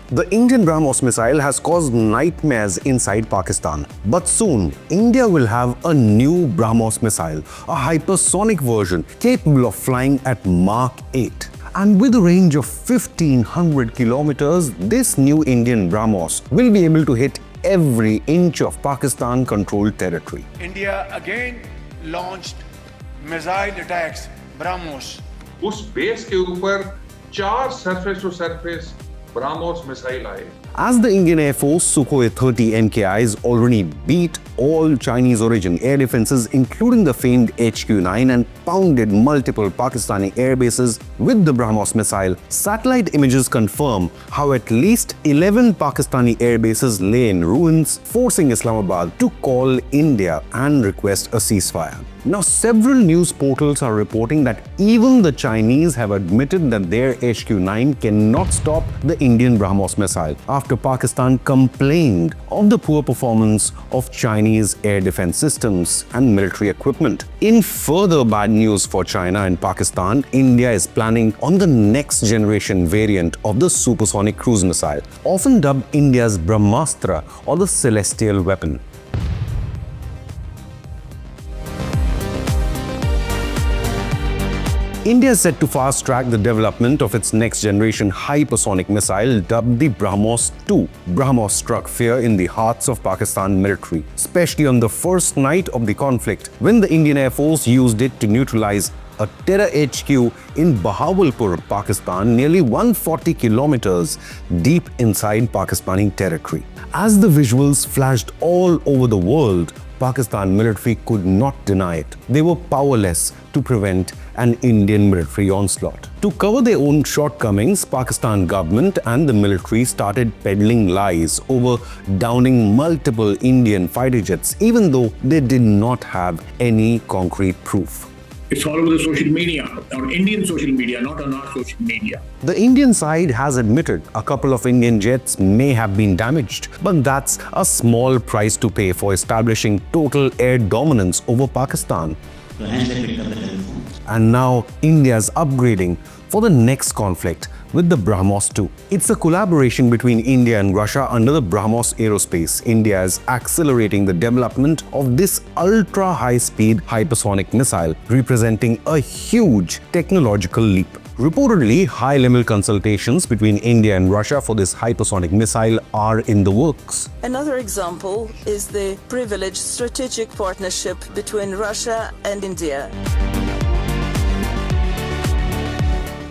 The Indian BrahMos missile has caused nightmares inside Pakistan. But soon, India will have a new BrahMos missile, a hypersonic version capable of flying at Mach 8. And with a range of 1500 kilometers, this new Indian BrahMos will be able to hit every inch of Pakistan-controlled territory. India again launched missile attacks BrahMos. उस base के ऊपर 4 surface to surface BrahMos missile आए. As the Indian Air Force Sukhoi 30 MKIs already beat all Chinese origin air defenses including the famed HQ-9 and pounded multiple Pakistani air bases with the BrahMos missile, satellite images confirm how at least 11 Pakistani air bases lay in ruins, forcing Islamabad to call India and request a ceasefire. Now, several news portals are reporting that even the Chinese have admitted that their HQ-9 cannot stop the Indian BrahMos missile after Pakistan complained of the poor performance of Chinese air defense systems and military equipment. In further bad news for China and Pakistan, India is planning on the next generation variant of the supersonic cruise missile, often dubbed India's Brahmastra or the celestial weapon. India is set to fast-track the development of its next-generation hypersonic missile dubbed the BrahMos 2. BrahMos struck fear in the hearts of Pakistan military, especially on the first night of the conflict when the Indian Air Force used it to neutralize a terror HQ in Bahawalpur, Pakistan, nearly 140 kilometers deep inside Pakistani territory. As the visuals flashed all over the world, Pakistan military could not deny it. They were powerless to prevent an Indian military onslaught. To cover their own shortcomings, Pakistan government and the military started peddling lies over downing multiple Indian fighter jets, even though they did not have any concrete proof. It's all over the social media, or Indian social media, not on our social media. The Indian side has admitted a couple of Indian jets may have been damaged, but that's a small price to pay for establishing total air dominance over Pakistan. And now India is upgrading for the next conflict with the BrahMos 2. It's a collaboration between India and Russia under the BrahMos Aerospace. India is accelerating the development of this ultra-high-speed hypersonic missile, representing a huge technological leap. Reportedly, high-level consultations between India and Russia for this hypersonic missile are in the works. Another example is the privileged strategic partnership between Russia and India.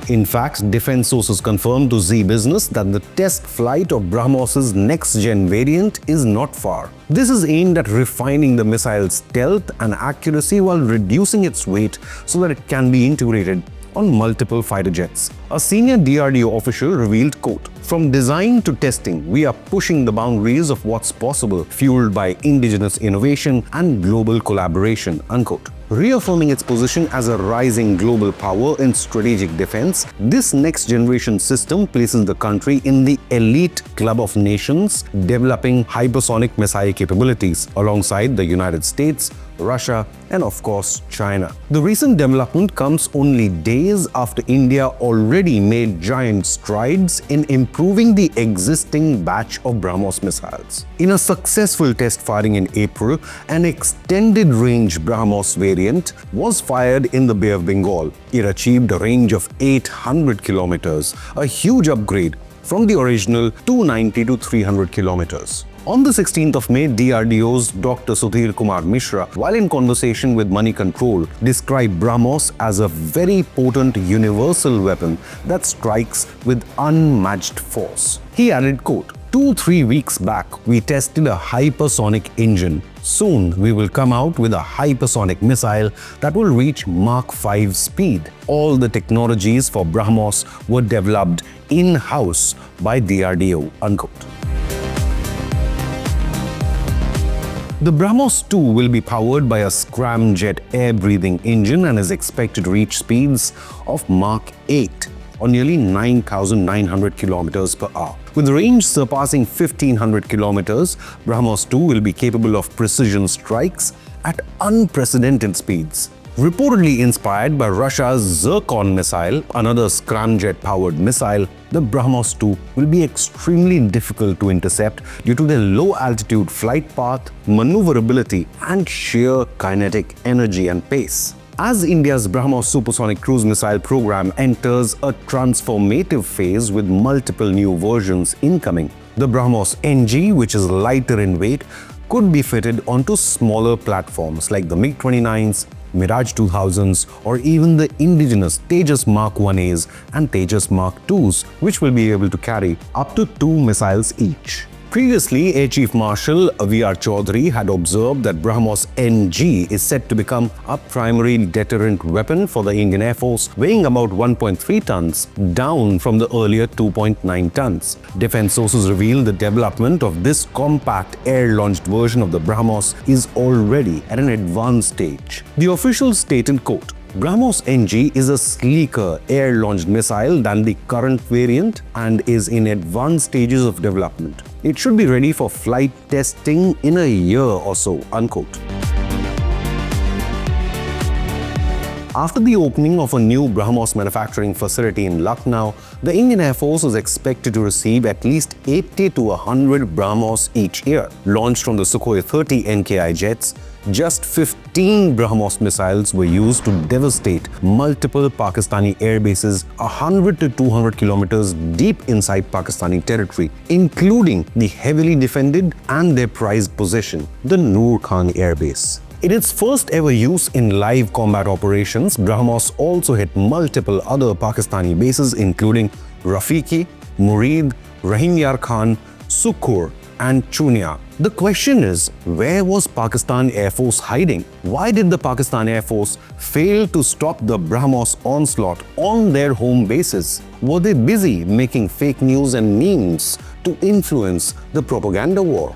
In fact, defense sources confirmed to Zee Business that the test flight of BrahMos' next-gen variant is not far. This is aimed at refining the missile's stealth and accuracy while reducing its weight so that it can be integrated on multiple fighter jets. A senior DRDO official revealed, quote, "From design to testing, we are pushing the boundaries of what's possible, fueled by indigenous innovation and global collaboration," unquote. Reaffirming its position as a rising global power in strategic defense, this next-generation system places the country in the elite club of nations developing hypersonic missile capabilities, alongside the United States, Russia, and of course, China. The recent development comes only days after India already made giant strides in improving the existing batch of BrahMos missiles. In a successful test firing in April, an extended-range BrahMos variant was fired in the Bay of Bengal. It achieved a range of 800 kilometers, a huge upgrade from the original 290 to 300 kilometers. On the 16th of May, DRDO's Dr. Sudhir Kumar Mishra, while in conversation with Money Control, described BrahMos as a very potent universal weapon that strikes with unmatched force. He added, quote, 2-3 weeks back, we tested a hypersonic engine. Soon, we will come out with a hypersonic missile that will reach Mach 5 speed. All the technologies for BrahMos were developed in-house by DRDO, unquote. The BrahMos 2 will be powered by a scramjet air-breathing engine and is expected to reach speeds of Mach 8 or nearly 9,900 kilometers per hour. With range surpassing 1,500 kilometers, BrahMos 2 will be capable of precision strikes at unprecedented speeds. Reportedly inspired by Russia's Zircon missile, another scramjet-powered missile, the BrahMos 2 will be extremely difficult to intercept due to their low-altitude flight path, maneuverability, and sheer kinetic energy and pace. As India's BrahMos supersonic cruise missile program enters a transformative phase with multiple new versions incoming, the BrahMos NG, which is lighter in weight, could be fitted onto smaller platforms like the MiG-29s, Mirage 2000s, or even the indigenous Tejas Mach 1As and Tejas Mach 2s, which will be able to carry up to 2 missiles each. Previously, Air Chief Marshal V.R. Chaudhary had observed that BrahMos NG is set to become a primary deterrent weapon for the Indian Air Force, weighing about 1.3 tons, down from the earlier 2.9 tons. Defense sources reveal the development of this compact air-launched version of the BrahMos is already at an advanced stage. The official stated, quote, BrahMos NG is a sleeker air-launched missile than the current variant and is in advanced stages of development. It should be ready for flight testing in a year or so, unquote. After the opening of a new BrahMos manufacturing facility in Lucknow, the Indian Air Force is expected to receive at least 80 to 100 BrahMos each year. Launched from the Sukhoi 30 NKI jets, just 15 BrahMos missiles were used to devastate multiple Pakistani air bases 100 to 200 kilometers deep inside Pakistani territory, including the heavily defended and their prized possession, the Noor Khan Air Base. In its first ever use in live combat operations, BrahMos also hit multiple other Pakistani bases including Rafiki, Murid, Rahim Yar Khan, Sukhur, and Chunia. The question is, where was Pakistan Air Force hiding? Why did the Pakistan Air Force fail to stop the BrahMos onslaught on their home bases? Were they busy making fake news and memes to influence the propaganda war?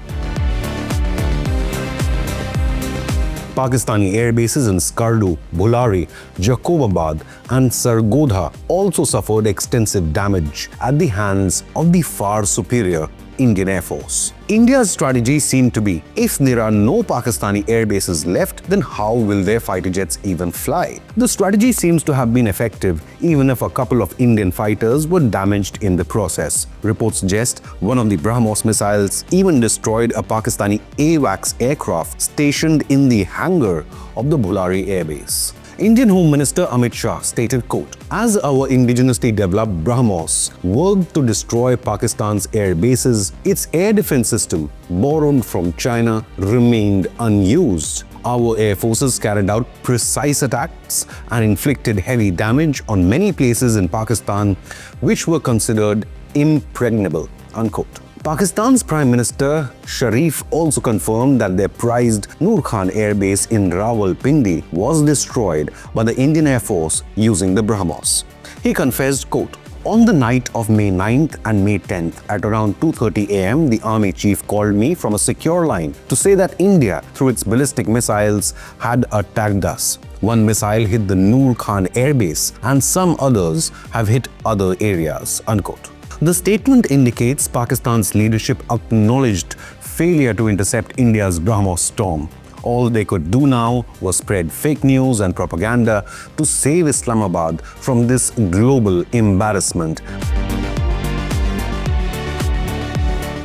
Pakistani air bases in Skardu, Bulari, Jacobabad, and Sargodha also suffered extensive damage at the hands of the far superior Indian Air Force. India's strategy seemed to be, if there are no Pakistani air bases left, then how will their fighter jets even fly? The strategy seems to have been effective, even if a couple of Indian fighters were damaged in the process. Reports suggest one of the BrahMos missiles even destroyed a Pakistani AWACS aircraft stationed in the hangar of the Bulari Air Base. Indian Home Minister Amit Shah stated, quote, as our indigenously developed BrahMos worked to destroy Pakistan's air bases, its air defense system, borrowed from China, remained unused. Our air forces carried out precise attacks and inflicted heavy damage on many places in Pakistan which were considered impregnable, unquote. Pakistan's Prime Minister Sharif also confirmed that their prized Noor Khan Air Base in Rawalpindi was destroyed by the Indian Air Force using the BrahMos. He confessed, quote, on the night of May 9th and May 10th at around 2:30 am, the Army Chief called me from a secure line to say that India, through its ballistic missiles, had attacked us. One missile hit the Noor Khan Air Base and some others have hit other areas, unquote. The statement indicates Pakistan's leadership acknowledged failure to intercept India's BrahMos storm. All they could do now was spread fake news and propaganda to save Islamabad from this global embarrassment.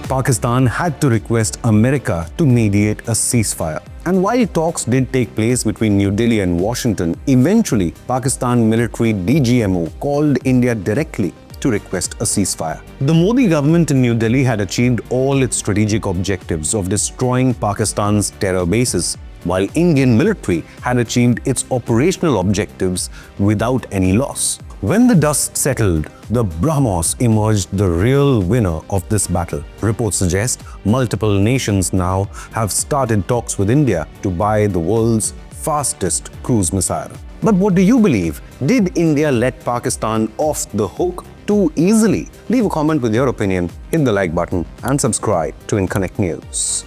Pakistan had to request America to mediate a ceasefire. And while talks did take place between New Delhi and Washington, eventually Pakistan military DGMO called India directly to request a ceasefire. The Modi government in New Delhi had achieved all its strategic objectives of destroying Pakistan's terror bases, while Indian military had achieved its operational objectives without any loss. When the dust settled, the BrahMos emerged the real winner of this battle. Reports suggest multiple nations now have started talks with India to buy the world's fastest cruise missile. But what do you believe? Did India let Pakistan off the hook too easily? Leave a comment with your opinion, hit the like button and subscribe to Inconnect News.